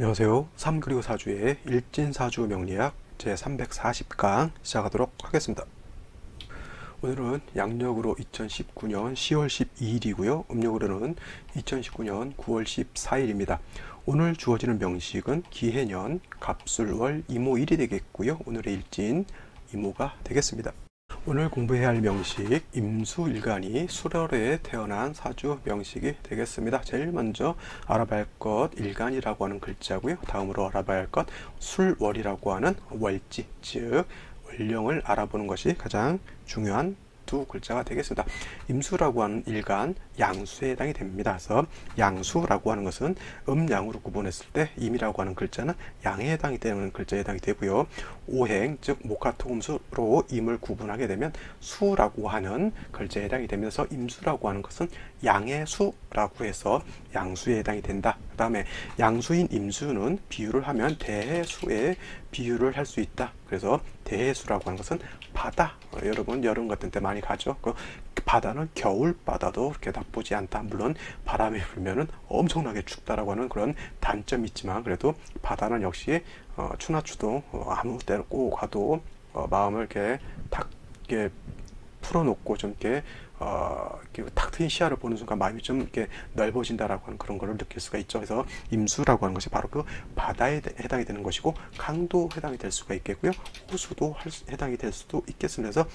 안녕하세요. 3 그리고 4주의 일진사주 명리학 제340강 시작하도록 하겠습니다. 오늘은 양력으로 2019년 10월 12일이고요. 음력으로는 2019년 9월 14일입니다. 오늘 주어지는 명식은 기해년, 갑술월, 이모일이 되겠고요. 오늘의 일진 이모가 되겠습니다. 오늘 공부해야 할 명식 임수일간이 술월에 태어난 사주 명식이 되겠습니다. 제일 먼저 알아봐야 할 것 일간이라고 하는 글자고요. 다음으로 알아봐야 할 것 술월이라고 하는 월지, 즉 월령을 알아보는 것이 가장 중요한 두 글자가 되겠습니다. 임수라고 하는 일간 양수에 해당이 됩니다. 그래서 양수라고 하는 것은 음양으로 구분했을 때 임이라고 하는 글자는 양에 해당이 되는 글자에 해당이 되고요. 오행 즉 목화토금수로 임을 구분하게 되면 수라고 하는 글자에 해당이 되면서 임수라고 하는 것은 양의 수라고 해서 양수에 해당이 된다. 그 다음에 양수인 임수는 비유를 하면 대해수에 비유를 할 수 있다. 그래서 대해수라고 하는 것은 바다, 여러분 여름 같은 때 많이 가죠. 그 바다는 겨울 바다도 그렇게 나쁘지 않다. 물론 바람이 불면은 엄청나게 춥다라고 하는 그런 단점이 있지만 그래도 바다는 역시 추나 추도 아무 때나 꼭 가도 마음을 이렇게 탁 이렇게 풀어놓고 좀 이렇게 탁 트인 시야를 보는 순간 마음이 좀 이렇게 넓어진다라고 하는 그런 거를 느낄 수가 있죠. 그래서 임수라고 하는 것이 바로 그 바다에 해당이 되는 것이고 강도 해당이 될 수가 있겠고요. 호수도 해당이 될 수도 있겠습니다. 그래서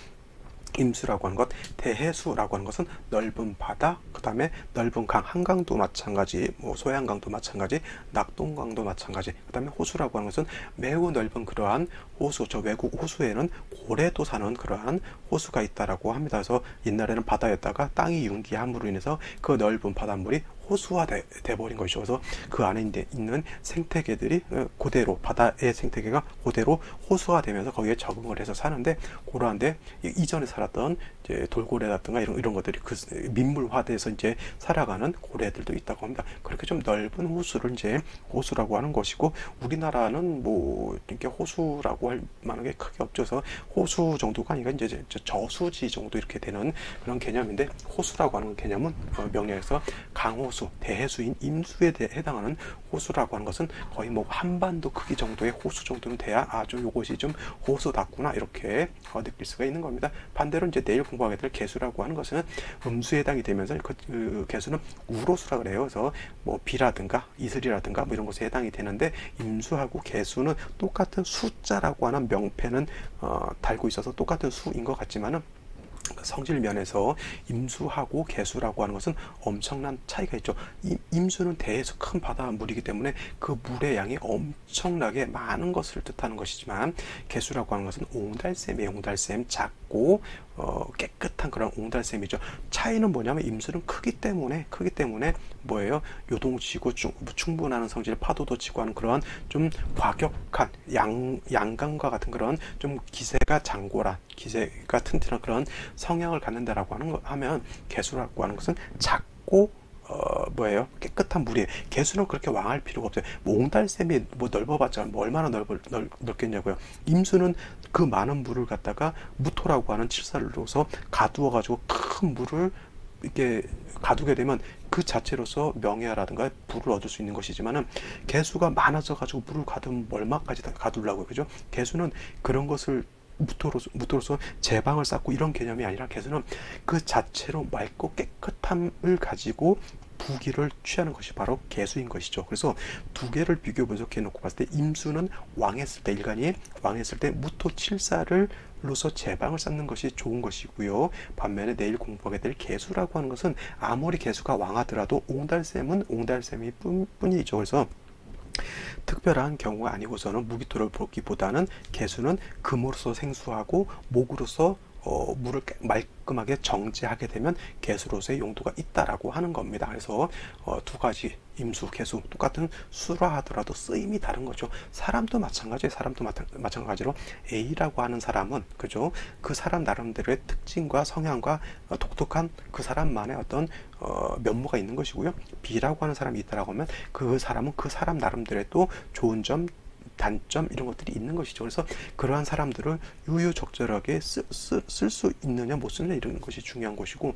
임수라고 하는 것, 대해수라고 하는 것은 넓은 바다, 그 다음에 넓은 강, 한강도 마찬가지, 소양강도 마찬가지, 낙동강도 마찬가지, 그 다음에 호수라고 하는 것은 매우 넓은 그러한 호수, 저 외국 호수에는 고래도 사는 그러한 호수가 있다라고 합니다. 그래서 옛날에는 바다였다가 땅이 융기함으로 인해서 그 넓은 바닷물이 호수화 돼버린 것이죠. 그래서 그 안에 있는 생태계들이 그대로 바다의 생태계가 그대로 호수화 되면서 거기에 적응을 해서 사는데 그러한데 이전에 살았던 이제 돌고래라든가 이런 것들이 그 민물화돼서 이제 살아가는 고래들도 있다고 합니다. 그렇게 좀 넓은 호수를 이제 호수라고 하는 것이고 우리나라는 뭐 이렇게 호수라고 할 만한 게 크게 없죠. 그래서 호수 정도가 아니라 이제 저수지 정도 이렇게 되는 그런 개념인데 호수라고 하는 개념은 명리학에서 강호수, 대해수인 임수에 해당하는 호수라고 하는 것은 거의 뭐 한반도 크기 정도의 호수 정도는 돼야 아주 이것이 좀 호수답구나 이렇게 느낄 수가 있는 겁니다. 반대로 이제 내일 공부하게 될 개수라고 하는 것은 음수에 해당이 되면서 그 개수는 우로수라 그래요. 그래서 뭐 비라든가 이슬이라든가 뭐 이런 것에 해당이 되는데 임수하고 개수는 똑같은 숫자라고 하는 명패는 달고 있어서 똑같은 수인 것 같지만은 성질 면에서 임수하고 개수라고 하는 것은 엄청난 차이가 있죠. 임수는 대해서 큰 바닷물이기 때문에 그 물의 양이 엄청나게 많은 것을 뜻하는 것이지만 개수라고 하는 것은 옹달샘이에요. 옹달샘 작고 깨끗한 그런 옹달샘이죠. 차이는 뭐냐면 임수는 크기 때문에 뭐예요? 요동치고 충분한 성질 파도도 치고 하는 그러한 좀 과격한 양강과 같은 그런 좀 기세가 장골한 기세가 튼튼한 그런 성향을 갖는다라고 하면 개수라고 하는 것은 작고 뭐예요? 깨끗한 물이에요. 개수는 그렇게 왕할 필요가 없어요. 뭐 옹달샘이 뭐 넓어봤자 뭐 얼마나 넓겠냐고요. 임수는 그 많은 물을 갖다가 무토라고 하는 칠살로서 가두어가지고 큰 물을 이렇게 가두게 되면 그 자체로서 명예라든가 부를 얻을 수 있는 것이지만은 개수가 많아져가지고 물을 가두면 얼마까지 다 가두려고요. 그죠? 개수는 그런 것을 무토로서 제방을 쌓고 이런 개념이 아니라 개수는 그 자체로 맑고 깨끗함을 가지고 부기를 취하는 것이 바로 개수인 것이죠. 그래서 두 개를 비교 분석해 놓고 봤을 때 임수는 왕했을 때 일간이 왕했을 때 무토 칠사를 로서 제방을 쌓는 것이 좋은 것이고요. 반면에 내일 공부하게 될 개수라고 하는 것은 아무리 개수가 왕하더라도 옹달샘은 옹달샘이 뿐이죠. 그래서 특별한 경우가 아니고서는 무기토를 보기보다는 개수는 금으로서 생수하고 목으로서 물을 말끔하게 정제하게 되면 개수로서의 용도가 있다라고 하는 겁니다. 그래서 두 가지 임수, 개수 똑같은 수라 하더라도 쓰임이 다른 거죠. 사람도 마찬가지예요. 사람도 마찬가지로 A라고 하는 사람은 그죠? 그 사람 나름대로의 특징과 성향과 독특한 그 사람만의 어떤 면모가 있는 것이고요. B라고 하는 사람이 있다라고 하면 그 사람은 그 사람 나름대로의 또 좋은 점 단점 이런 것들이 있는 것이죠. 그래서 그러한 사람들을 유유적절하게 쓸 수 있느냐 못 쓰느냐 이런 것이 중요한 것이고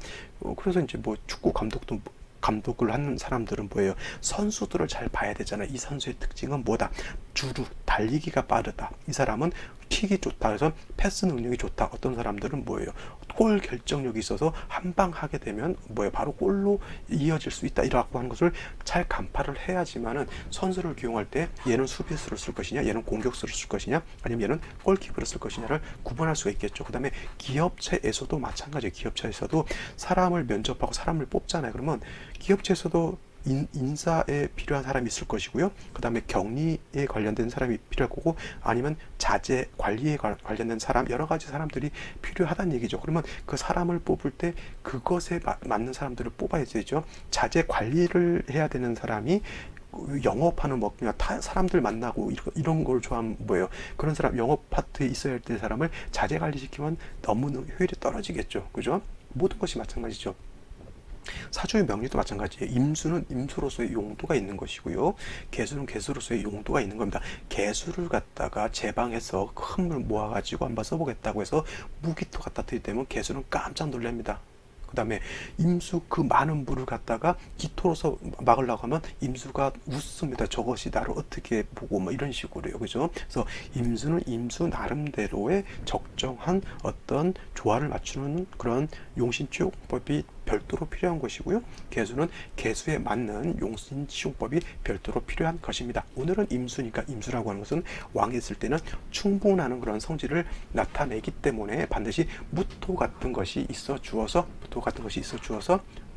그래서 이제 뭐 축구 감독도 감독을 하는 사람들은 뭐예요? 선수들을 잘 봐야 되잖아요. 이 선수의 특징은 뭐다? 주루, 달리기가 빠르다. 이 사람은 킥이 좋다. 그래서 패스 능력이 좋다. 어떤 사람들은 뭐예요? 골 결정력이 있어서 한 방 하게 되면 뭐예요? 바로 골로 이어질 수 있다. 이라고 하는 것을 잘 간파를 해야지만은 선수를 기용할 때 얘는 수비수로 쓸 것이냐, 얘는 공격수로 쓸 것이냐, 아니면 얘는 골키퍼로 쓸 것이냐를 구분할 수가 있겠죠. 그 다음에 기업체에서도 마찬가지예요. 기업체에서도 사람을 면접하고 사람을 뽑잖아요. 그러면 기업체에서도 인사에 필요한 사람이 있을 것이고요. 그 다음에 격리에 관련된 사람이 필요할 거고, 아니면 자재 관리에 관련된 사람, 여러 가지 사람들이 필요하다는 얘기죠. 그러면 그 사람을 뽑을 때 그것에 맞는 사람들을 뽑아야 되죠. 자재 관리를 해야 되는 사람이 영업하는 뭐 그냥 사람들 만나고 이런 걸 좋아하면 뭐예요? 그런 사람, 영업 파트에 있어야 될 사람을 자재 관리시키면 너무 효율이 떨어지겠죠. 그죠? 모든 것이 마찬가지죠. 사주의 명리도 마찬가지예요. 임수는 임수로서의 용도가 있는 것이고요. 개수는 개수로서의 용도가 있는 겁니다. 개수를 갖다가 제방해서 큰 물 모아가지고 한번 써보겠다고 해서 무기토 갖다 들이대면 개수는 깜짝 놀랍니다. 그 다음에 임수, 그 많은 물을 갖다가 기토로서 막으려고 하면 임수가 웃습니다. 저것이 나를 어떻게 보고 뭐 이런 식으로요. 그죠? 그래서 임수는 임수 나름대로의 적정한 어떤 조화를 맞추는 그런 용신치용법이 별도로 필요한 것이고요. 개수는 개수에 맞는 용신치용법이 별도로 필요한 것입니다. 오늘은 임수니까, 임수라고 하는 것은 왕이 있을 때는 충분한 그런 성질을 나타내기 때문에 반드시 무토 같은 것이 있어 주어서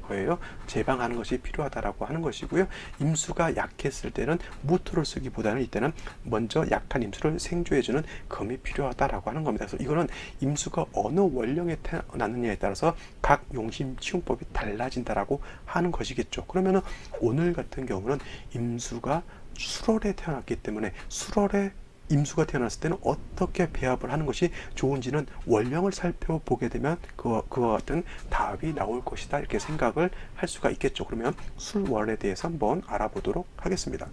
거예요. 제방하는 것이 필요하다라고 하는 것이고요. 임수가 약했을 때는 무토를 쓰기보다는 이때는 먼저 약한 임수를 생조해주는 금이 필요하다라고 하는 겁니다. 그래서 이거는 임수가 어느 원령에 태어났느냐에 따라서 각 용신 치용법이 달라진다라고 하는 것이겠죠. 그러면은 오늘 같은 경우는 임수가 술월에 태어났기 때문에 술월에 임수가 태어났을 때는 어떻게 배합을 하는 것이 좋은지는 원령을 살펴보게 되면 그와 같은 답이 나올 것이다, 이렇게 생각을 할 수가 있겠죠. 그러면 술월에 대해서 한번 알아보도록 하겠습니다.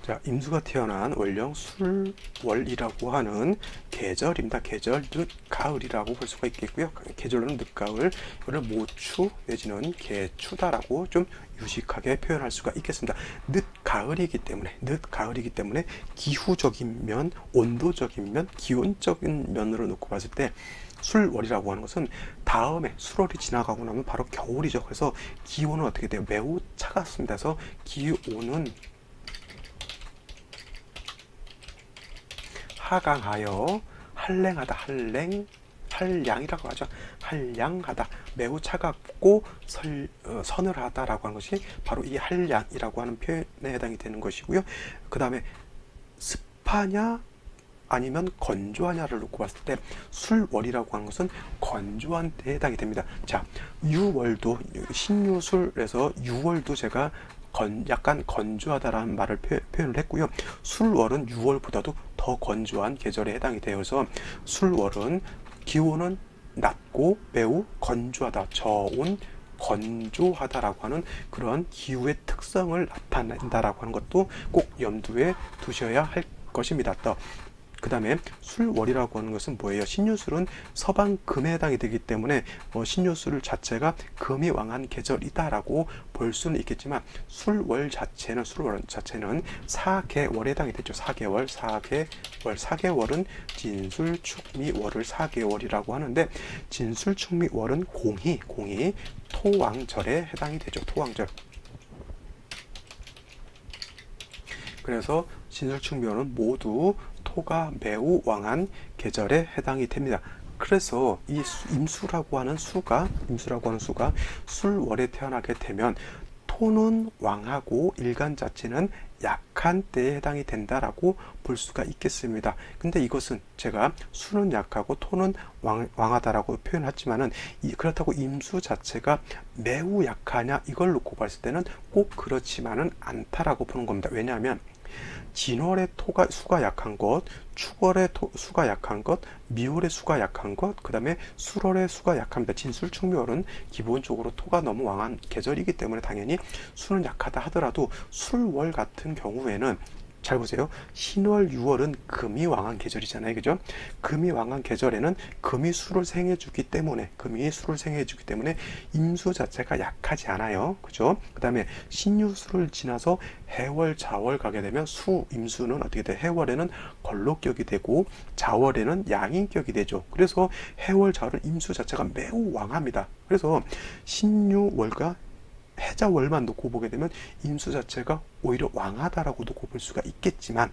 자, 임수가 태어난 원령 술월이라고 하는 계절입니다. 계절 늦가을이라고 볼 수가 있겠고요. 계절로는 늦가을, 이거를 모추 내지는 개추다라고 좀 유식하게 표현할 수가 있겠습니다. 늦가을이기 때문에 기후적인 면, 온도적인 면, 기온적인 면으로 놓고 봤을 때 술월이라고 하는 것은 다음에 술월이 지나가고 나면 바로 겨울이죠. 그래서 기온은 어떻게 돼요? 매우 차갑습니다. 그래서 기온은 하강하여 한랭하다, 한량이라고 하죠. 한량하다, 매우 차갑고 서늘하다라고 하는 것이 바로 이 한량이라고 하는 표현에 해당이 되는 것이고요. 그 다음에 습하냐 아니면 건조하냐를 놓고 봤을 때 술월이라고 하는 것은 건조한 데 해당이 됩니다. 자, 유월도 신유술에서 유월도 제가 약간 건조하다라는 말을 표현을 했고요. 술월은 6월보다도 더 건조한 계절에 해당이 되어서 술월은 기온은 낮고 매우 건조하다, 저온, 건조하다라고 하는 그런 기후의 특성을 나타낸다라고 하는 것도 꼭 염두에 두셔야 할 것입니다. 또 그 다음에 술월이라고 하는 것은 뭐예요? 신유술은 서방금에 해당이 되기 때문에 신유술 자체가 금이 왕한 계절이다라고 볼 수는 있겠지만 술월 자체는 4개월에 해당이 되죠. 4개월은 진술, 축미, 월을 4개월이라고 하는데 진술, 축미, 월은 공희 토왕절에 해당이 되죠. 토왕절. 그래서 진술축묘는 모두 토가 매우 왕한 계절에 해당이 됩니다. 그래서 이 임수라고 하는 수가 술월에 태어나게 되면 토는 왕하고 일간 자체는 약한 때에 해당이 된다라고 볼 수가 있겠습니다. 근데 이것은 제가 수는 약하고 토는 왕하다라고 표현했지만은 그렇다고 임수 자체가 매우 약하냐 이걸 놓고 봤을 때는 꼭 그렇지만은 않다라고 보는 겁니다. 왜냐하면 진월의 수가 약한 것, 축월의 수가 약한 것, 미월의 수가 약한 것, 그 다음에 술월의 수가 약합니다. 진술축묘월은 기본적으로 토가 너무 왕한 계절이기 때문에 당연히 수는 약하다 하더라도 술월 같은 경우에는 잘 보세요. 신월, 6월은 금이 왕한 계절이잖아요. 그죠? 금이 왕한 계절에는 금이 수를 생해주기 때문에, 임수 자체가 약하지 않아요. 그죠? 그 다음에 신유수를 지나서 해월, 자월 가게 되면 임수는 어떻게 돼? 해월에는 걸록격이 되고, 자월에는 양인격이 되죠. 그래서 해월, 자월은 임수 자체가 매우 왕합니다. 그래서 신유월과 해자월만 놓고 보게 되면 임수 자체가 오히려 왕하다라고 놓고 볼 수가 있겠지만,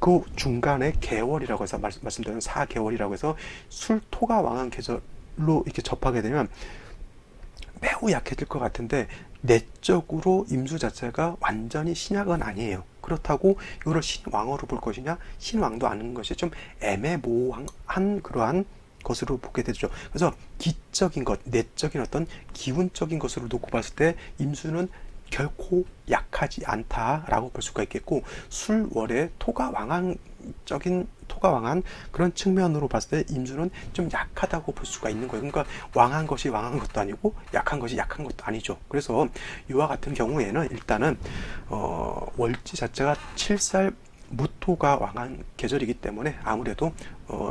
그 중간에 개월이라고 해서 말씀드린 4개월이라고 해서 술토가 왕한 계절로 이렇게 접하게 되면 매우 약해질 것 같은데, 내적으로 임수 자체가 완전히 신약은 아니에요. 그렇다고 이거를 신왕으로 볼 것이냐, 신왕도 아닌 것이 좀 애매모호한 그러한 것으로 보게 되죠. 그래서 기적인 것, 내적인 어떤 기운적인 것으로 놓고 봤을 때 임수는 결코 약하지 않다라고 볼 수가 있겠고, 술월의 토가 왕한 그런 측면으로 봤을 때 임수는 좀 약하다고 볼 수가 있는 거예요. 그러니까 왕한 것이 왕한 것도 아니고 약한 것이 약한 것도 아니죠. 그래서 이와 같은 경우에는 일단은 월지 자체가 7살 무토가 왕한 계절이기 때문에 아무래도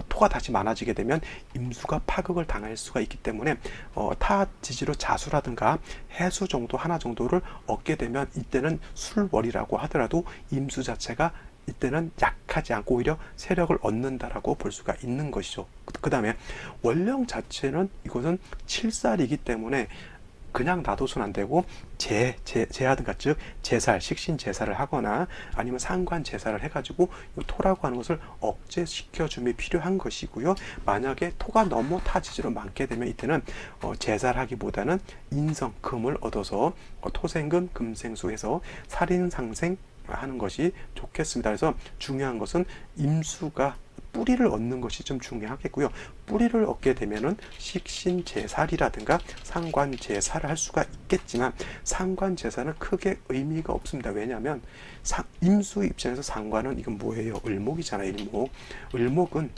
토가 다시 많아지게 되면 임수가 파극을 당할 수가 있기 때문에 타 지지로 자수라든가 해수 정도 하나 정도를 얻게 되면 이때는 술월이라고 하더라도 임수 자체가 이때는 약하지 않고 오히려 세력을 얻는다라고 볼 수가 있는 것이죠. 그 다음에 월령 자체는 이것은 7살이기 때문에 그냥 놔둬서는 안 되고 제하든가 즉 제살, 식신 제사를 하거나 아니면 상관 제사를 해가지고 이 토라고 하는 것을 억제시켜줌이 필요한 것이고요. 만약에 토가 너무 타지지로 많게 되면 이때는 제사를 하기보다는 인성, 금을 얻어서 토생금, 금생수해서 살인상생 하는 것이 좋겠습니다. 그래서 중요한 것은 임수가 뿌리를 얻는 것이 좀 중요하겠고요. 뿌리를 얻게 되면은 식신제살이라든가 상관제사를 할 수가 있겠지만 상관제사는 크게 의미가 없습니다. 왜냐하면 임수 입장에서 상관은 이건 뭐예요? 을목이잖아요. 을목은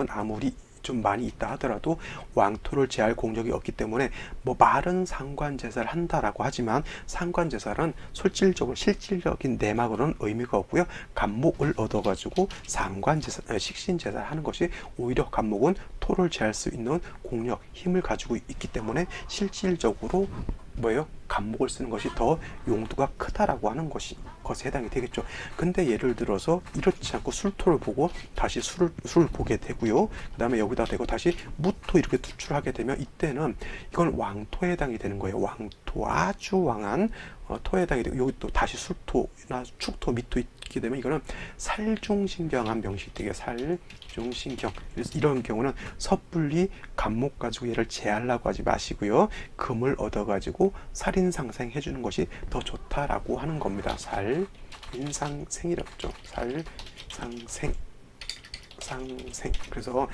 아무리 좀 많이 있다 하더라도 왕토를 제할 공력이 없기 때문에 뭐 말은 상관제사를 한다라고 하지만 상관제사는 실질적인 내막으로는 의미가 없고요. 간목을 얻어가지고 식신제사를 하는 것이 오히려 간목은 토를 제할 수 있는 공력, 힘을 가지고 있기 때문에 실질적으로 간목을 쓰는 것이 더 용도가 크다라고 하는 것에 해당이 되겠죠. 근데 예를 들어서 이렇지 않고 술토를 보고 다시 술을 보게 되고요. 그 다음에 여기다 대고 다시 무토 이렇게 투출하게 되면 이때는 이건 왕토에 해당이 되는 거예요. 왕토, 아주 왕한 토에 해당이 되고, 여기 또 다시 술토나 축토, 미토 있게 되면 이거는 살중신경한 명식이 되게 살중신경. 이런 경우는 섣불리 간목 가지고 얘를 제하려고 하지 마시고요. 금을 얻어가지고 살인상생 해주는 것이 더 좋다라고 하는 겁니다. 살인상생이라고 했죠. 상생. 그래서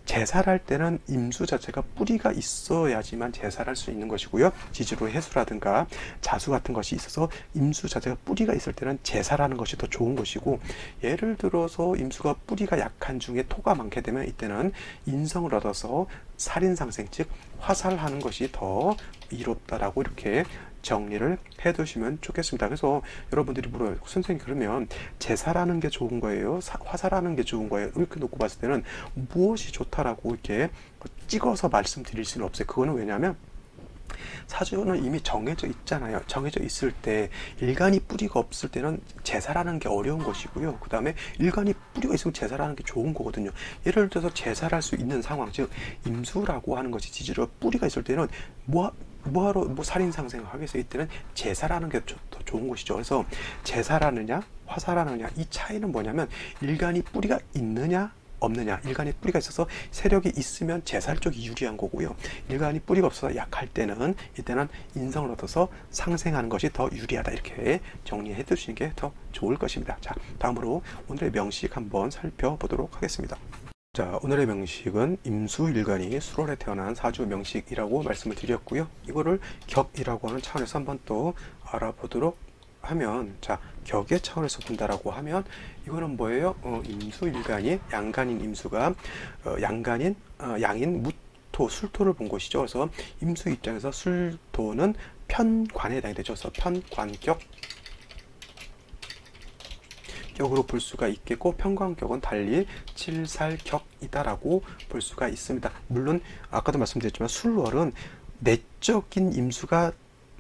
제사를 할 때는 임수 자체가 뿌리가 있어야지만 제사를 할 수 있는 것이고요. 지지로 해수라든가 자수 같은 것이 있어서 임수 자체가 뿌리가 있을 때는 제사라는 것이 더 좋은 것이고, 예를 들어서 임수가 뿌리가 약한 중에 토가 많게 되면 이때는 인성을 얻어서 살인상생 즉 화살하는 것이 더 이롭다라고 이렇게 정리를 해두시면 좋겠습니다. 그래서 여러분들이 물어요. 선생님, 그러면 제사라는 게 좋은 거예요? 화살하는 게 좋은 거예요? 이렇게 놓고 봤을 때는 무엇이 좋다라고 이렇게 찍어서 말씀드릴 수는 없어요. 그거는 왜냐하면 사주는 이미 정해져 있잖아요. 정해져 있을 때 일간이 뿌리가 없을 때는 제사라는 게 어려운 것이고요. 그 다음에 일간이 뿌리가 있으면 제사라는 게 좋은 거거든요. 예를 들어서 제사를 할 수 있는 상황, 즉 임수라고 하는 것이 지지로 뿌리가 있을 때는 뭐하러 살인상생을 하겠어요? 이때는 제사라는 게 더 좋은 것이죠. 그래서 제사라느냐 화사라느냐 이 차이는 뭐냐면, 일간이 뿌리가 있느냐 없느냐. 일간이 뿌리가 있어서 세력이 있으면 제사할 쪽이 유리한 거고요. 일간이 뿌리가 없어서 약할 때는 이때는 인성을 얻어서 상생하는 것이 더 유리하다. 이렇게 정리해 두시는 게 더 좋을 것입니다. 자, 다음으로 오늘의 명식 한번 살펴보도록 하겠습니다. 자, 오늘의 명식은 임수일간이 수월에 태어난 사주 명식이라고 말씀을 드렸고요. 이거를 격이라고 하는 차원에서 한번 또 알아보도록 하면, 자, 격의 차원에서 본다라고 하면 이거는 뭐예요? 임수일간이 양간인 임수가 양인 무토, 술토를 본 것이죠. 그래서 임수 입장에서 술토는 편관에 해당이 되죠. 그래서 편관격 격으로 볼 수가 있겠고, 평관격은 달리 칠살격이다라고 볼 수가 있습니다. 물론 아까도 말씀드렸지만 술월은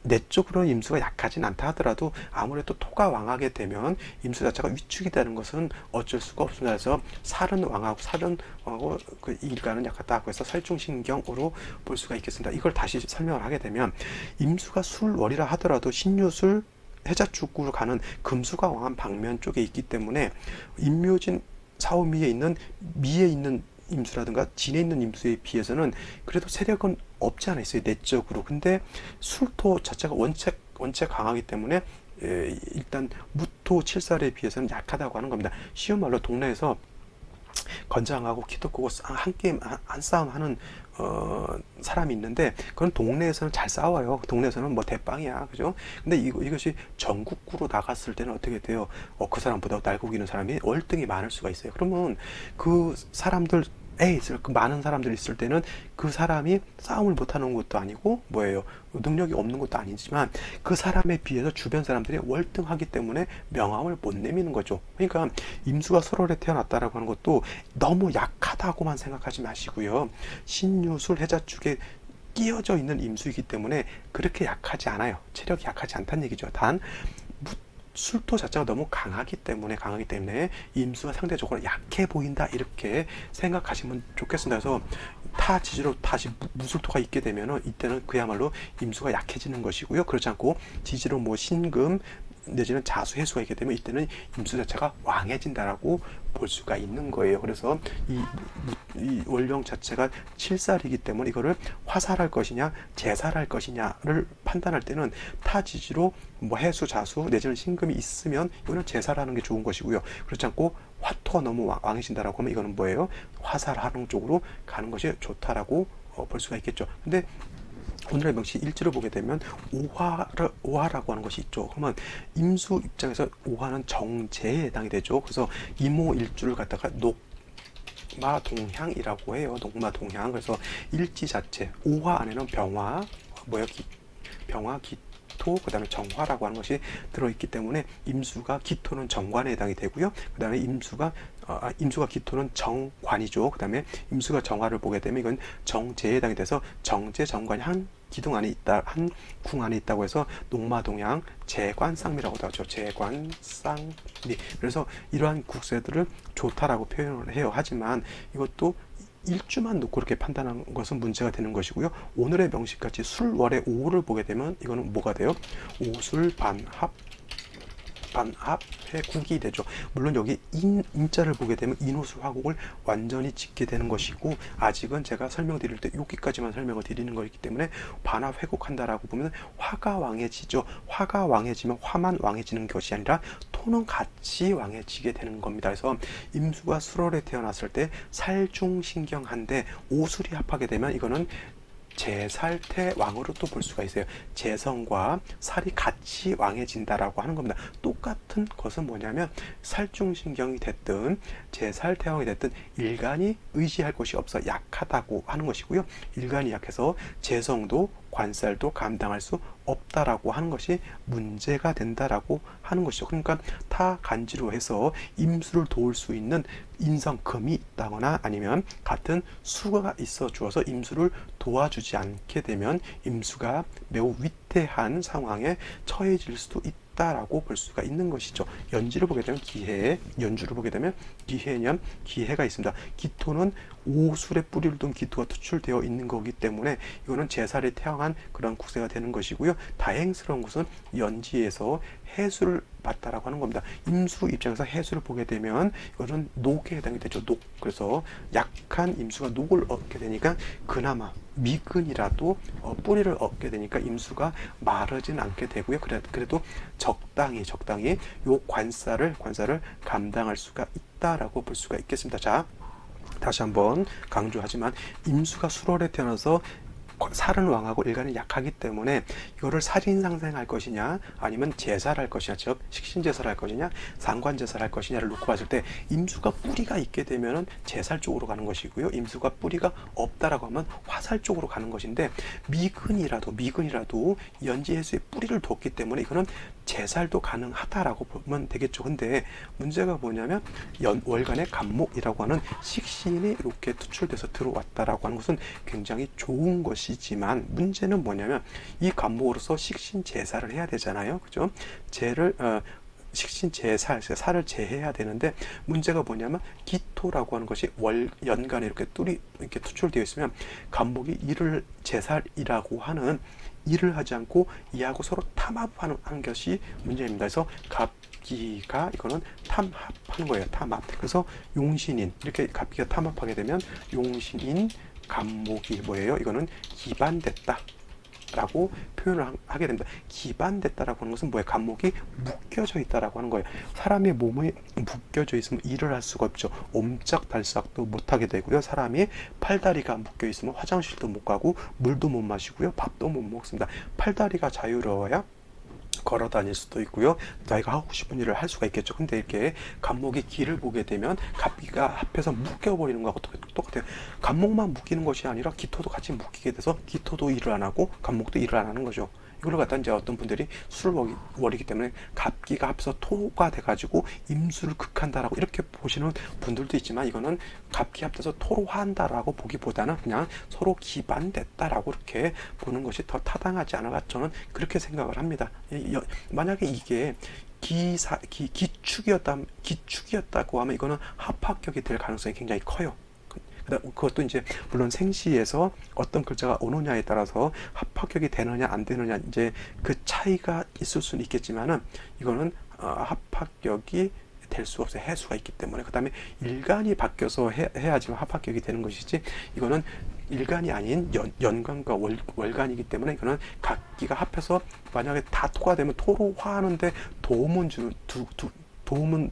내적으로 임수가 약하진 않다 하더라도 아무래도 토가 왕하게 되면 임수 자체가 위축이 되는 것은 어쩔 수가 없습니다. 그래서 살은 왕하고 그 일간은 약하다고 해서 살중신경으로 볼 수가 있겠습니다. 이걸 다시 설명을 하게 되면 임수가 술월이라 하더라도 신유술 해자축으로 가는 금수가 왕한 방면 쪽에 있기 때문에 임묘진 사오미에 있는 미에 있는 임수라든가 진에 있는 임수에 비해서는 그래도 세력은 없지 않아 있어요, 내적으로. 근데 술토 자체가 원체 강하기 때문에 일단 무토 칠살에 비해서는 약하다고 하는 겁니다. 쉬운 말로 동네에서 건장하고 키도 크고 한 싸움 하는 사람이 있는데, 그건 동네에서는 잘 싸워요. 동네에서는 뭐 대빵이야, 그죠? 근데 이것이 전국구로 나갔을 때는 어떻게 돼요? 그 사람보다 날고 기는 사람이 월등히 많을 수가 있어요. 그러면 그 사람들 그 많은 사람들이 있을 때는 그 사람이 싸움을 못하는 것도 아니고 능력이 없는 것도 아니지만 그 사람에 비해서 주변 사람들이 월등하기 때문에 명함을 못 내미는 거죠. 그러니까 임수가 설월에 태어났다라고 하는 것도 너무 약하다고만 생각하지 마시고요. 신유술 해자축에 끼어져 있는 임수이기 때문에 그렇게 약하지 않아요. 체력이 약하지 않다는 얘기죠. 단 술토 자체가 너무 강하기 때문에 임수가 상대적으로 약해 보인다, 이렇게 생각하시면 좋겠습니다. 그래서 타 지지로 다시 무술토가 있게 되면은 이때는 그야말로 임수가 약해지는 것이고요. 그렇지 않고 지지로 신금 내지는 자수 해수가 있게 되면 이때는 임수 자체가 왕해진다라고 볼 수가 있는 거예요. 그래서 이 월령 자체가 칠살이기 때문에 이거를 화살할 것이냐 제살할 것이냐를 판단할 때는 타지지로 해수 자수 내지는 신금이 있으면 이거는 제살하는 게 좋은 것이고요. 그렇지 않고 화토가 너무 왕해진다라고 하면 이거는 화살하는 쪽으로 가는 것이 좋다라고 볼 수가 있겠죠. 근데 오늘의 명시 일지를 보게 되면 오화라고 하는 것이 있죠. 그러면 임수 입장에서 오화는 정제에 해당이 되죠. 그래서 이모일주를 갖다가 녹마동향이라고 해요. 녹마동향. 그래서 일지 자체 오화 안에는 병화, 병화, 기토, 그 다음에 정화라고 하는 것이 들어있기 때문에 임수가 기토는 정관에 해당이 되고요. 그 다음에 임수가 기토는 정관이죠. 그 다음에 임수가 정화를 보게 되면 이건 정제에 해당이 돼서 정제, 정관이 한 기둥 안에 있다, 한 궁 안에 있다고 해서 녹마동향, 재관쌍미라고도 하죠. 재관쌍미. 그래서 이러한 국세들을 좋다라고 표현을 해요. 하지만 이것도 일주만 놓고 그렇게 판단한 것은 문제가 되는 것이고요. 오늘의 명식같이 술월의 오를 보게 되면 이거는 뭐가 돼요? 오술 반합의 국이 되죠. 물론 여기 인자를 보게 되면 인호술 화국을 완전히 짓게 되는 것이고, 아직은 제가 설명드릴 때 여기까지만 설명을 드리는 것이기 때문에 반합 회국한다라고 보면 화가 왕해지죠. 화가 왕해지면 화만 왕해지는 것이 아니라 토는 같이 왕해지게 되는 겁니다. 그래서 임수가 술월에 태어났을 때 살중신경한데 오술이 합하게 되면 이거는 제살태왕으로 또 볼 수가 있어요. 재성과 살이 같이 왕해진다라고 하는 겁니다. 똑같은 것은 뭐냐면 살중신경이 됐든 제살태왕이 됐든 일간이 의지할 것이 없어 약하다고 하는 것이고요. 일간이 약해서 재성도 관살도 감당할 수 없다라고 하는 것이 문제가 된다라고 하는 것이죠. 그러니까 타 간지로 해서 임수를 도울 수 있는 인성금이 있다거나 아니면 같은 수가 있어 주어서 임수를 도와주지 않게 되면 임수가 매우 위태한 상황에 처해질 수도 있다라고 볼 수가 있는 것이죠. 연지를 보게 되면 연주를 보게 되면 기해가 있습니다. 기토는 오술의 뿌리를 둔 기토가 투출되어 있는 거기 때문에 이거는 제살에 태양한 그런 국세가 되는 것이고요. 다행스러운 것은 연지에서 해수를 봤다라고 하는 겁니다. 임수 입장에서 해수를 보게 되면 이거는 녹에 해당이 되죠. 녹. 그래서 약한 임수가 녹을 얻게 되니까 그나마 미근이라도 뿌리를 얻게 되니까 임수가 마르진 않게 되고요. 그래도 적당히 요 관살을 감당할 수가 있다라고 볼 수가 있겠습니다. 자, 다시 한번 강조하지만 임수가 술월에 태어나서 살은 왕하고 일간은 약하기 때문에 이거를 살인상생할 것이냐 아니면 제살할 것이냐, 즉 식신제살할 것이냐 상관제살할 것이냐를 놓고 봤을 때 임수가 뿌리가 있게 되면은 제살 쪽으로 가는 것이고요. 임수가 뿌리가 없다라고 하면 화살 쪽으로 가는 것인데 미근이라도 연지해수의 뿌리를 뒀기 때문에 이거는 제살도 가능하다라고 보면 되겠죠. 근데 문제가 뭐냐면 월간의 간목이라고 하는 식신이 이렇게 투출돼서 들어왔다라고 하는 것은 굉장히 좋은 것이지만, 문제는 뭐냐면 이 간목으로서 식신 제살을 해야 되잖아요. 그죠? 식신 제살, 살을 제해야 되는데, 문제가 뭐냐면 기토라고 하는 것이 연간에 이렇게 이렇게 투출되어 있으면 간목이 이를 제살이라고 하는 일을 하지 않고 이하고 서로 탐합하는 것이 문제입니다. 그래서 갑기가 이거는 탐합하는 거예요. 탐합. 그래서 용신인, 이렇게 갑기가 탐합하게 되면 용신인 간목이 뭐예요? 이거는 기반됐다 라고 표현을 하게 됩니다. 기반됐다라고 하는 것은 뭐예요? 간목이 묶여져 있다라고 하는 거예요. 사람의 몸에 묶여져 있으면 일을 할 수가 없죠. 옴짝달싹도 못하게 되고요. 사람이 팔다리가 묶여 있으면 화장실도 못 가고 물도 못 마시고요. 밥도 못 먹습니다. 팔다리가 자유로워야 걸어 다닐 수도 있고요. 자기가 하고 싶은 일을 할 수가 있겠죠. 근데 이렇게 간목이 길을 보게 되면 갑기가 합해서 묶여버리는 거하고 똑같아요. 간목만 묶이는 것이 아니라 기토도 같이 묶이게 돼서 기토도 일을 안 하고 간목도 일을 안 하는 거죠. 이걸로 갖다 이제 어떤 분들이 술을 버리기 때문에 갑기가 합해서 토가 돼가지고 임수를 극한다라고 이렇게 보시는 분들도 있지만, 이거는 갑기 합해서 토로 한다라고 보기보다는 그냥 서로 기반됐다라고 이렇게 보는 것이 더 타당하지 않을까, 저는 그렇게 생각을 합니다. 만약에 이게 기축이었다고 하면 이거는 합합격이 될 가능성이 굉장히 커요. 그것도 이제 물론 생시에서 어떤 글자가 오느냐에 따라서 합합격이 되느냐 안 되느냐 이제 그 차이가 있을 수는 있겠지만은, 이거는 합합격이 될 수 없어요. 해수가 있기 때문에. 그 다음에 일간이 바뀌어서 해야지만 합합격이 되는 것이지, 이거는 일간이 아닌 연간과 월간이기 때문에 이거는 각기가 합해서 만약에 다 토가 되면 토로 화하는데 도움은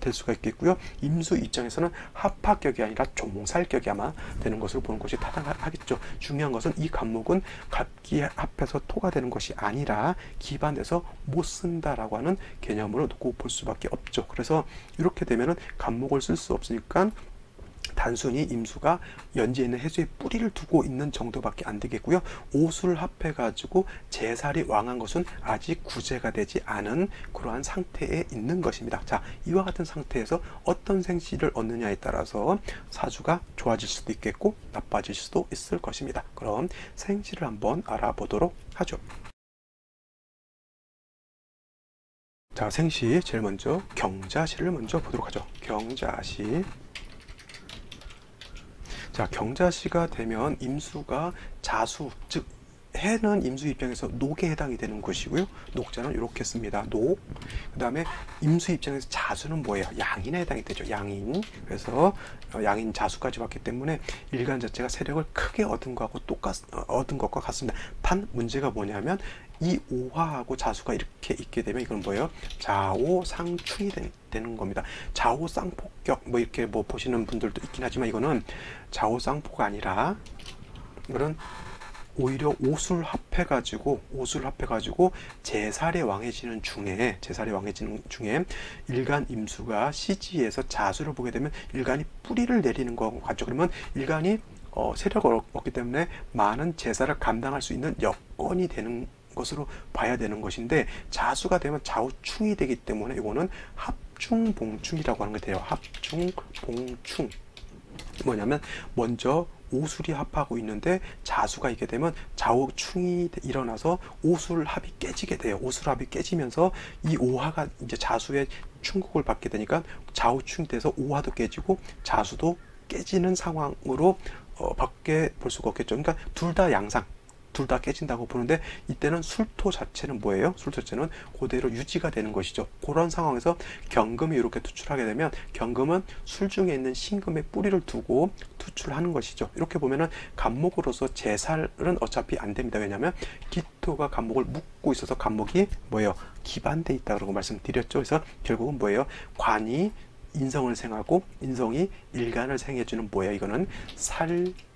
될 수가 있겠고요. 임수 입장에서는 합합격이 아니라 종살격이 아마 되는 것으로 보는 것이 타당하겠죠. 중요한 것은 이 간목은 갑기 합해서 토가 되는 것이 아니라 기반돼서 못 쓴다라고 하는 개념으로 놓고 볼 수밖에 없죠. 그래서 이렇게 되면은 간목을 쓸 수 없으니까 단순히 임수가 연지에 있는 해수의 뿌리를 두고 있는 정도밖에 안 되겠고요. 오수를 합해가지고 제살이 왕한 것은 아직 구제가 되지 않은 그러한 상태에 있는 것입니다. 자, 이와 같은 상태에서 어떤 생시를 얻느냐에 따라서 사주가 좋아질 수도 있겠고 나빠질 수도 있을 것입니다. 그럼 생시를 한번 알아보도록 하죠. 자, 생시 제일 먼저 경자시를 먼저 보도록 하죠. 경자시. 자, 경자시가 되면 임수가 자수, 즉 해는 임수 입장에서 녹에 해당이 되는 것이고요. 녹자는 이렇게 씁니다. 녹. 그 다음에 임수 입장에서 자수는 뭐예요? 양인에 해당이 되죠. 양인. 그래서 양인 자수까지 왔기 때문에 일간 자체가 세력을 크게 얻은 것과 같습니다. 단 문제가 뭐냐면 이 오화하고 자수가 이렇게 있게 되면 이건 뭐예요? 좌오상충이 되는 겁니다. 좌오쌍폭격 뭐 이렇게 뭐 보시는 분들도 있긴 하지만, 이거는 좌오쌍포가 아니라 이거는 오히려 오술 합해가지고 제살에 왕해지는 중에 일간 임수가 시지에서 자수를 보게 되면 일간이 뿌리를 내리는 것과 같죠. 그러면 일간이 세력을 얻기 때문에 많은 제사를 감당할 수 있는 여건이 되는 것으로 봐야 되는 것인데, 자수가 되면 좌우충이 되기 때문에 이거는 합충봉충이라고 하는 게 돼요. 합충봉충. 뭐냐면 먼저 오술이 합하고 있는데 자수가 있게 되면 좌우충이 일어나서 오술합이 깨지게 돼요. 오술합이 깨지면서 이 오화가 이제 자수의 충격을 받게 되니까 좌우충이 돼서 오화도 깨지고 자수도 깨지는 상황으로 밖에 볼 수가 없겠죠. 그러니까 둘 다 양상, 둘 다 깨진다고 보는데, 이때는 술토 자체는 뭐예요? 술토 자체는 그대로 유지가 되는 것이죠. 그런 상황에서 경금이 이렇게 투출하게 되면 경금은 술 중에 있는 신금의 뿌리를 두고 투출하는 것이죠. 이렇게 보면은 간목으로서 제살은 어차피 안 됩니다. 왜냐하면 기토가 간목을 묶고 있어서 간목이 뭐예요? 기반돼 있다고 말씀드렸죠. 그래서 결국은 뭐예요? 관이 인성을 생하고 인성이 일간을 생해주는 뭐예요? 이거는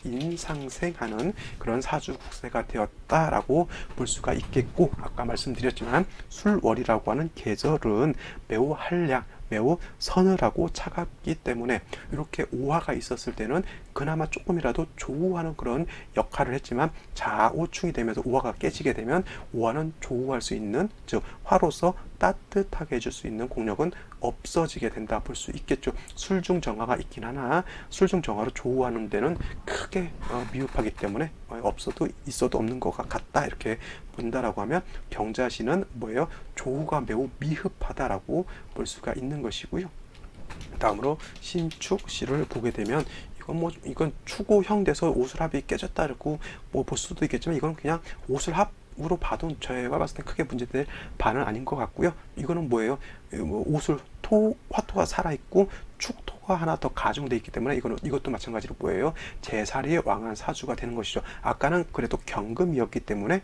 살인상생하는 그런 사주국세가 되었다라고 볼 수가 있겠고, 아까 말씀드렸지만 술월이라고 하는 계절은 매우 한량, 매우 서늘하고 차갑기 때문에 이렇게 오화가 있었을 때는 그나마 조금이라도 조우하는 그런 역할을 했지만, 좌오충이 되면서 오화가 깨지게 되면 오화는 조우할 수 있는, 즉 화로서 따뜻하게 해줄 수 있는 공력은 없어지게 된다 볼 수 있겠죠. 술중 정화가 있긴 하나 술중 정화로 조우하는 데는 크게 미흡하기 때문에 없어도 있어도 없는 것 같다 이렇게 본다라고 하면 병자시는 뭐예요? 조우가 매우 미흡하다라고 볼 수가 있는 것이고요. 다음으로 신축시를 보게 되면 이건 추고형 돼서 오술합이 깨졌다 이러고 볼 수도 있겠지만 이건 그냥 오술합으로 봐도 제가 봤을 때 크게 문제될 바는 아닌 것 같고요. 이거는 뭐예요? 오술 화토가 살아있고 축토가 하나 더 가중돼 있기 때문에 이것도 마찬가지로 뭐예요? 제살이 왕한 사주가 되는 것이죠. 아까는 그래도 경금이었기 때문에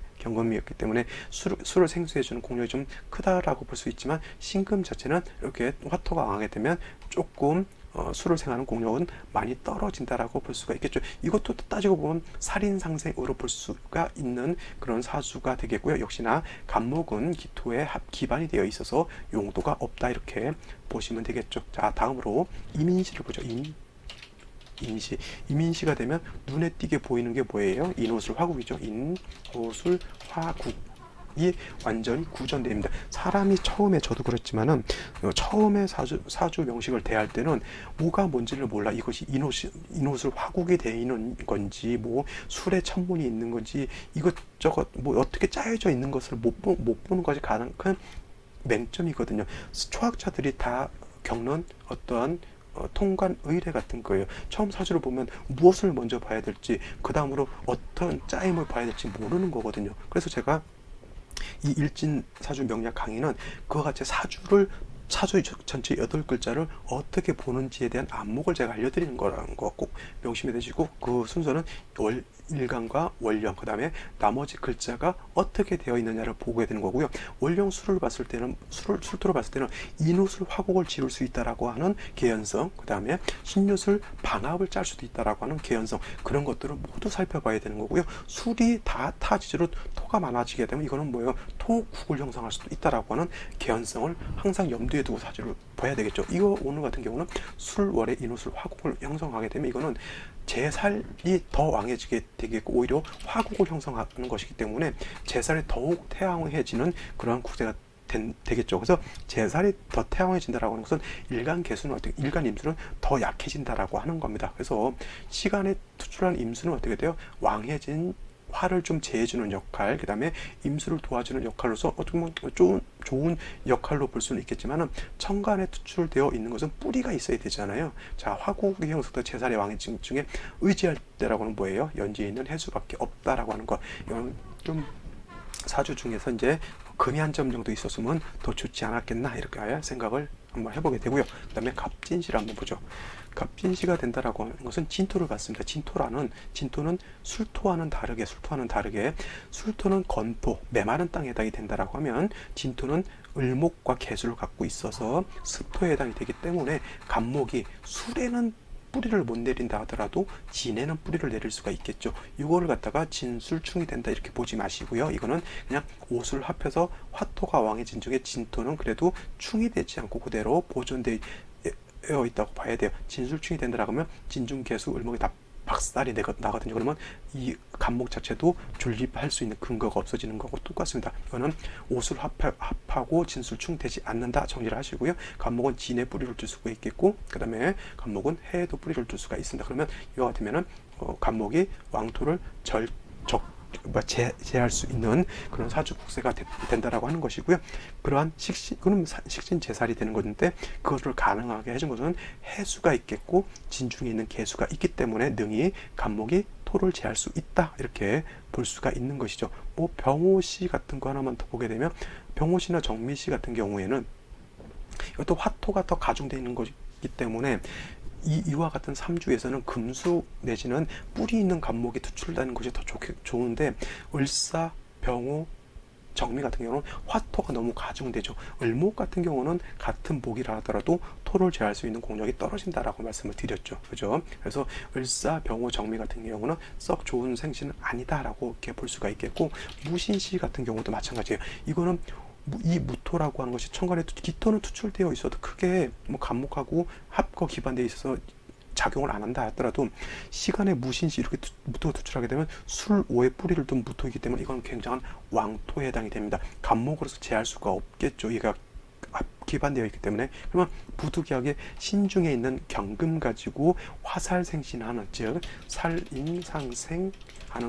술을 생수해주는 공력이 좀 크다라고 볼 수 있지만 신금 자체는 이렇게 화토가 왕하게 되면 조금 술을 생하는 공력은 많이 떨어진다라고 볼 수가 있겠죠. 이것도 따지고 보면 살인상생으로 볼 수가 있는 그런 사주가 되겠고요. 역시나 간목은 기토에 기반이 되어 있어서 용도가 없다 이렇게 보시면 되겠죠. 자, 다음으로 이민시를 보죠. 이민시가 되면 눈에 띄게 보이는 게 뭐예요? 인호술 화국이죠. 인호술 화국. 이 완전히 구전됩니다. 사람이 처음에 저도 그렇지만은 처음에 사주 명식을 대할 때는 뭐가 뭔지를 몰라. 이것이 인호술 화국이 되어 있는 건지 뭐 술의 천문이 있는 건지 이것저것 뭐 어떻게 짜여져 있는 것을 못 보는 것이 가장 큰 맹점이거든요. 초학자들이 다 겪는 어떠한 통관 의례 같은 거예요. 처음 사주를 보면 무엇을 먼저 봐야 될지 그 다음으로 어떤 짜임을 봐야 될지 모르는 거거든요. 그래서 제가 이 일진사주 명리학 강의는 그와 같이 사주 전체 8글자를 어떻게 보는지에 대한 안목을 제가 알려드리는 거라는 거 꼭 명심해 두시고, 그 순서는 일간과 월령, 그 다음에 나머지 글자가 어떻게 되어 있느냐를 보게 되는 거고요. 월령 술을 봤을 때는 술토로 봤을 때는 인옷을 화곡을 지을 수 있다라고 하는 개연성, 그 다음에 신유술 방압을 짤 수도 있다라고 하는 개연성, 그런 것들을 모두 살펴봐야 되는 거고요. 술이 다 타지로 토가 많아지게 되면 이거는 뭐예요? 토국을 형성할 수도 있다라고 하는 개연성을 항상 염두에 두고 사주를 봐야 되겠죠. 이거 오늘 같은 경우는 술월의 인옷을 화곡을 형성하게 되면 이거는 제살이 더 왕해지게 되겠고 오히려 화국을 형성하는 것이기 때문에 제살이 더욱 태양해지는 그런 구세가 되겠죠. 그래서 제살이 더 태양해진다라고 하는 것은 일간 개수는 일간 임수는 더 약해진다라고 하는 겁니다. 그래서 시간에 투출한 임수는 어떻게 돼요? 왕해진 화를 좀 제해주는 역할, 그 다음에 임수를 도와주는 역할로서 어떻게 보면 좋은 역할로 볼 수는 있겠지만은 천간에 투출되어 있는 것은 뿌리가 있어야 되잖아요. 자, 화국의 형성도 제살의 왕해진 중에 의지할 때라고는 뭐예요? 연지에 있는 해수밖에 없다라고 하는 거. 이건 좀 사주 중에서 이제 금이 한 점 정도 있었으면 더 좋지 않았겠나 이렇게 생각을 한번 해보게 되고요. 그 다음에 갑진시를 한번 보죠. 갑진시가 된다라고 하는 것은 진토를 갖습니다. 진토는 술토와는 다르게 술토는 건토, 메마른 땅에 해당이 된다라고 하면 진토는 을목과 개수를 갖고 있어서 습토에 해당이 되기 때문에 갑목이 술에는 뿌리를 못 내린다 하더라도 진에는 뿌리를 내릴 수가 있겠죠. 이거를 갖다가 진술충이 된다 이렇게 보지 마시고요. 이거는 그냥 옷을 합해서 화토가 왕해진 중에 진토는 그래도 충이 되지 않고 그대로 보존되어 있다고 봐야 돼요. 진술충이 된다라고 하면 진중개수 을목이 다 박살이 나거든요. 그러면 이 간목 자체도 존립할 수 있는 근거가 없어지는 거고 똑같습니다. 이거는 옷을 합하고 진술충 되지 않는다 정리를 하시고요. 간목은 진에 뿌리를 둘 수가 있겠고, 그 다음에 간목은 해에도 뿌리를 둘 수가 있습니다. 그러면 이와 같으면은 간목이 왕토를 제할 수 있는 그런 사주 국세가 된다라고 하는 것이고요. 그러한 식신 제살이 되는 건데 그것을 가능하게 해준 것은 해수가 있겠고 진중에 있는 개수가 있기 때문에 능히 간목이 토를 제할 수 있다 이렇게 볼 수가 있는 것이죠. 뭐 병호시 같은 거 하나만 더 보게 되면 병호시나 정미시 같은 경우에는 이것도 화토가 더 가중되어 있는 것이기 때문에 이와 같은 삼주에서는 금수 내지는 뿌리 있는 간목이 투출되는 것이 더 좋은데 을사, 병호, 정미 같은 경우는 화토가 너무 가중되죠. 을목 같은 경우는 같은 목이라 하더라도 토를 제할 수 있는 공력이 떨어진다라고 말씀을 드렸죠. 그죠? 그래서 을사, 병호, 정미 같은 경우는 썩 좋은 생신은 아니다라고 이렇게 볼 수가 있겠고, 무신시 같은 경우도 마찬가지예요. 이거는 이 무토라고 하는 것이 천간에 기토는 투출되어 있어도 크게 뭐 간목하고 합거 기반되어 있어서 작용을 안 한다 하더라도 시간의 무신시 이렇게 무토가 투출하게 되면 술오의 뿌리를 둔 무토이기 때문에 이건 굉장한 왕토에 해당이 됩니다. 간목으로서 제할 수가 없겠죠. 얘가 기반되어 있기 때문에. 그러면 부득이하게 신중에 있는 경금 가지고 화살생신하는, 즉 살인상생하는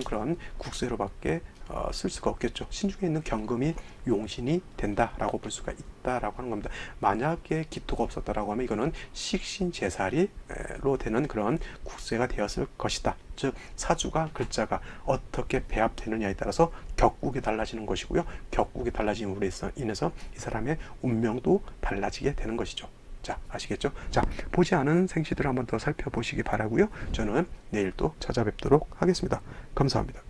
그런 국세로밖에 쓸 수가 없겠죠. 신중에 있는 경금이 용신이 된다라고 볼 수가 있다라고 하는 겁니다. 만약에 기토가 없었다라고 하면 이거는 식신제살이로 되는 그런 국세가 되었을 것이다. 즉 사주가 글자가 어떻게 배합되느냐에 따라서 격국이 달라지는 것이고요. 격국이 달라짐으로 인해서 이 사람의 운명도 달라지게 되는 것이죠. 자, 아시겠죠? 자, 보지 않은 생시들을 한번 더 살펴보시기 바라고요. 저는 내일 또 찾아뵙도록 하겠습니다. 감사합니다.